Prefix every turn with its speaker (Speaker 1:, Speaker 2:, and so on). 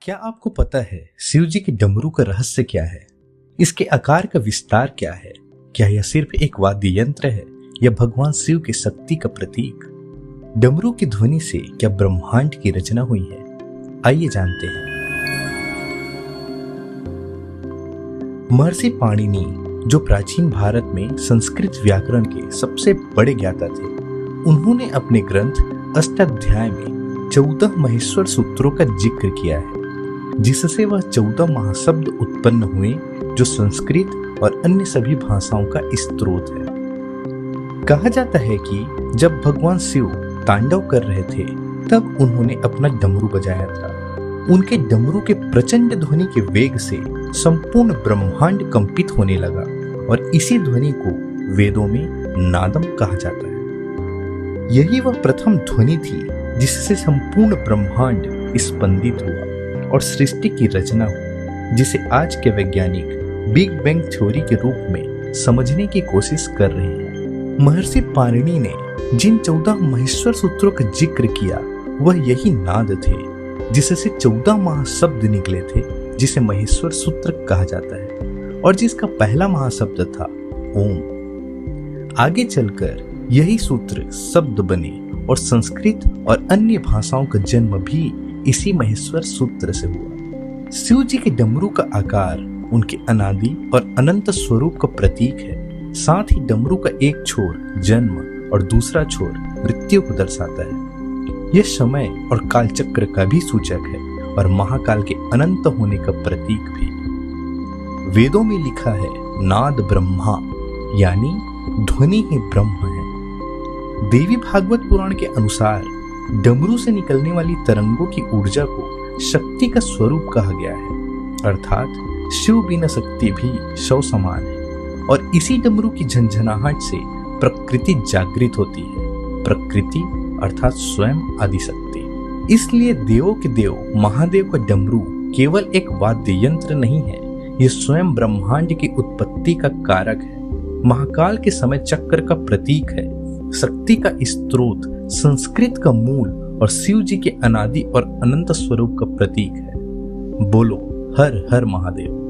Speaker 1: क्या आपको पता है शिव जी के डमरू का रहस्य क्या है? इसके आकार का विस्तार क्या है? क्या यह सिर्फ एक वाद्य यंत्र है या भगवान शिव की शक्ति का प्रतीक? डमरू की ध्वनि से क्या ब्रह्मांड की रचना हुई है? आइए जानते हैं। महर्षि पाणिनि, जो प्राचीन भारत में संस्कृत व्याकरण के सबसे बड़े ज्ञाता थे, उन्होंने अपने ग्रंथ अष्टाध्याय में 14 महेश्वर सूत्रों का जिक्र किया है, जिससे वह 14 महाशब्द उत्पन्न हुए, जो संस्कृत और अन्य सभी भाषाओं का स्रोत है। कहा जाता है कि जब भगवान शिव तांडव कर रहे थे, तब उन्होंने अपना डमरू बजाया था। उनके डमरू के प्रचंड ध्वनि के वेग से संपूर्ण ब्रह्मांड कंपित होने लगा और इसी ध्वनि को वेदों में नादम कहा जाता है। यही वह प्रथम ध्वनि थी जिससे संपूर्ण ब्रह्मांड स्पंदित हुआ और सृष्टि की रचना हुई, जिसे आज के वैज्ञानिक बिग बैंग थ्योरी के रूप में समझने की कोशिश कर रहे हैं। महर्षि पाणिनि ने जिन 14 महेश्वर सूत्रों का जिक्र किया, वह यही नाद थे, जिससे 14 महाशब्द निकले थे, जिसे महेश्वर सूत्र कहा जाता है और जिसका पहला महाशब्द था ओम। आगे चलकर यही सूत्र शब्द बने और संस्कृत और अन्य भाषाओं का जन्म भी इसी महेश्वर सूत्र से हुआ। शिव जी के डमरू का आकार उनके अनादि और अनंत स्वरूप का प्रतीक है। साथ ही डमरू का एक छोर जन्म और दूसरा छोर मृत्यु को दर्शाता है। यह समय और कालचक्र का भी सूचक है और महाकाल के अनंत होने का प्रतीक भी। वेदों में लिखा है नाद ब्रह्मा, यानी ध्वनि ही ब्रह्म है। देवी भागवत पुराण के अनुसार डमरू से निकलने वाली तरंगों की ऊर्जा को शक्ति का स्वरूप कहा गया है, अर्थात शिव बिना शक्ति भी शव समान है। और इसी डमरू की झंझनाहट से प्रकृति जागृत होती है। प्रकृति अर्थात स्वयं आदिशक्ति। इसलिए देवों के देव महादेव का डमरू केवल एक वाद्य यंत्र नहीं है, यह स्वयं ब्रह्मांड की उत्पत्ति का कारक है, महाकाल के समय चक्र का प्रतीक है, शक्ति का स्रोत, संस्कृत का मूल और शिव जी के अनादि और अनंत स्वरूप का प्रतीक है। बोलो हर हर महादेव।